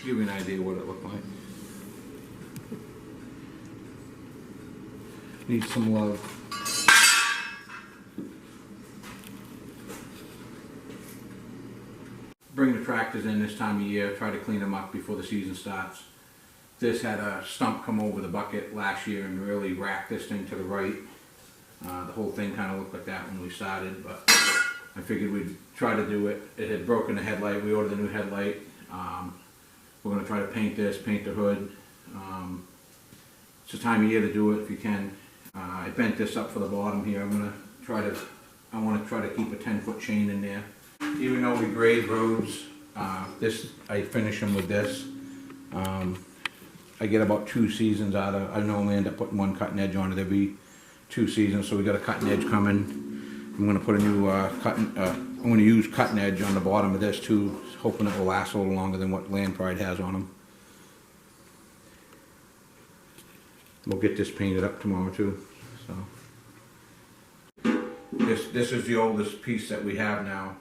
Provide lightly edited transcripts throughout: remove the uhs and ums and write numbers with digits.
give you an idea what it looked like. Needs some love. Bring the tractors in this time of year, try to clean them up before the season starts. This had a stump come over the bucket last year and really racked this thing to the right. The whole thing kind of looked like that when we started, but I figured we'd try to do it. It had broken the headlight. We ordered a new headlight. We're going to try to paint this, paint the hood. It's the time of year to do it if you can. I bent this up for the bottom here. I want to try to keep a 10-foot chain in there. Even though we grade roads, I finish them with this. I get about 2 seasons out of. I normally end up putting one cutting edge on it every 2 seasons, so we got a cutting edge coming. I'm going to put a new I'm going to use cutting edge on the bottom of this too, hoping it will last a little longer than what Land Pride has on them. We'll get this painted up tomorrow too. So this is the oldest piece that we have now,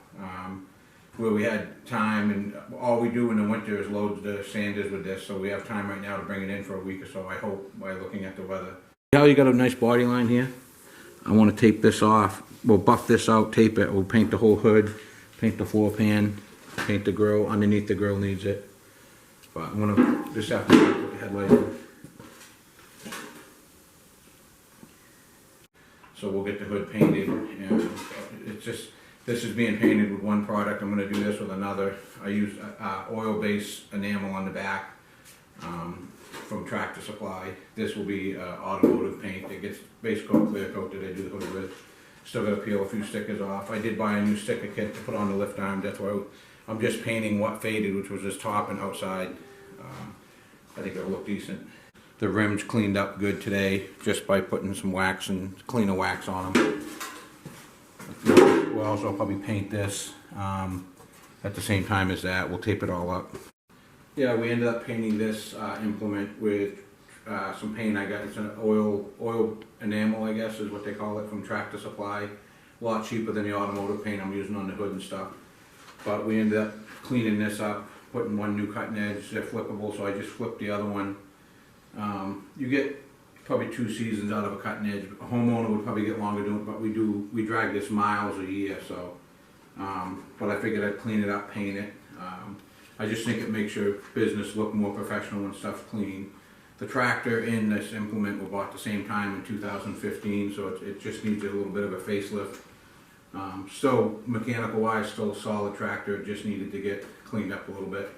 where we had time, and all we do in the winter is load the sanders with this, so we have time right now to bring it in for a week or so, I hope, by looking at the weather. See how you got a nice body line here? I want to tape this off. We'll buff this out, tape it, we'll paint the whole hood, paint the floor pan, paint the grill. Underneath the grill needs it. But I'm going to just have to put the headlight in. So we'll get the hood painted, and it's just, this is being painted with one product. I'm going to do this with another. I use oil-based enamel on the back from Tractor Supply. This will be automotive paint. It gets base coat, clear coat that I do the hood with. Still got to peel a few stickers off. I did buy a new sticker kit to put on the lift arm. That's why I'm just painting what faded, which was this top and outside. I think it'll look decent. The rim's cleaned up good today just by putting some wax and cleaner wax on them. We'll also probably paint this at the same time as that. We'll tape it all up. Yeah, we ended up painting this implement with some paint I got. It's an oil enamel, I guess is what they call it, from Tractor Supply. A lot cheaper than the automotive paint I'm using on the hood and stuff. But we ended up cleaning this up, putting one new cutting edge. They're flippable, so I just flipped the other one. You get probably 2 seasons out of a cutting edge. A homeowner would probably get longer doing it, but we drag this miles a year, so. But I figured I'd clean it up, paint it. I just think it makes your business look more professional when stuff's clean. The tractor and this implement were bought at the same time in 2015, so it just needs a little bit of a facelift. Still, mechanical wise, still a solid tractor. It just needed to get cleaned up a little bit.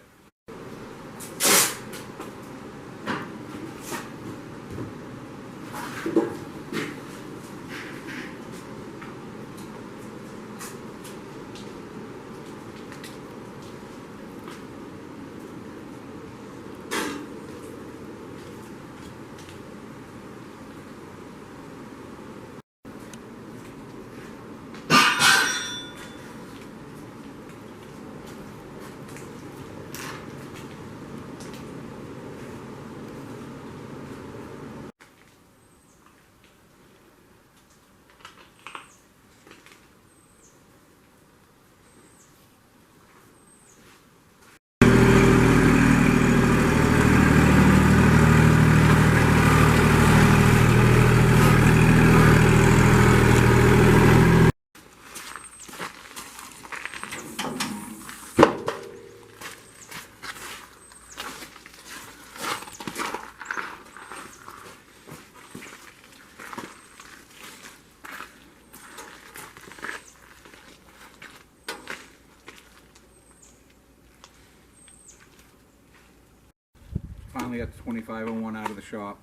Finally got the 2501 out of the shop.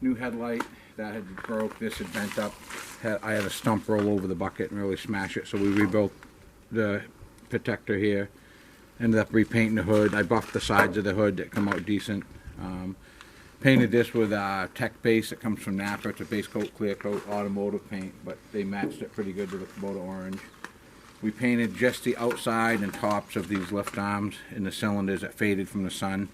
New headlight that had broke. This had bent up. I had a stump roll over the bucket and really smash it, so we rebuilt the protector here. Ended up repainting the hood. I buffed the sides of the hood that come out decent. Painted this with Tech Base that comes from Napa. It's a base coat, clear coat, automotive paint, but they matched it pretty good to the Kubota orange. We painted just the outside and tops of these lift arms and the cylinders that faded from the sun.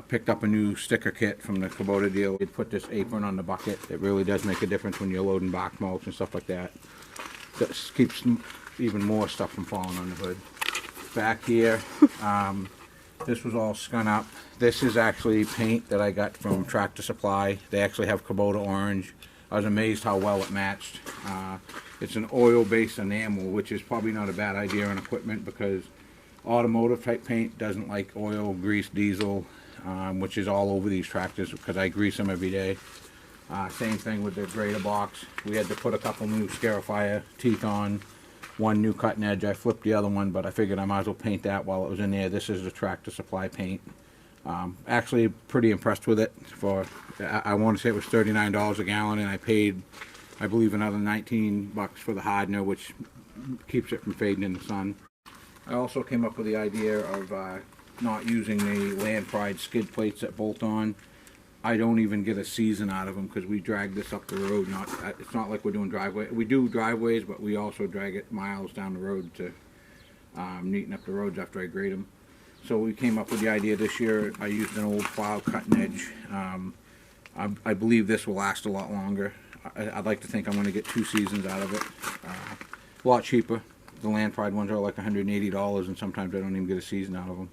Picked up a new sticker kit from the Kubota deal. It put this apron on the bucket. It really does make a difference when you're loading box mulch and stuff like that. That keeps even more stuff from falling on the hood. back here. This was all scun up. This is actually paint that I got from Tractor Supply. They actually have Kubota orange. I was amazed how well it matched. It's an oil-based enamel, which is probably not a bad idea on equipment because automotive type paint doesn't like oil, grease, diesel, which is all over these tractors because I grease them every day. Same thing with the grater box. We had to put a couple new Scarifier teeth on. One new cutting edge. I flipped the other one, but I figured I might as well paint that while it was in there. This is the Tractor Supply paint. Actually pretty impressed with it. I want to say it was $39 a gallon, and I paid, I believe, another 19 bucks for the hardener, which keeps it from fading in the sun. I also came up with the idea of not using the Land Pride skid plates that bolt on. I don't even get a season out of them because we drag this up the road. It's not like we're doing driveway. We do driveways, but we also drag it miles down the road to neaten up the roads after I grade them. So we came up with the idea this year. I used an old plow cutting edge. I believe this will last a lot longer. I'd like to think I'm going to get 2 seasons out of it. A lot cheaper. The Land Pride ones are like $180, and sometimes I don't even get a season out of them.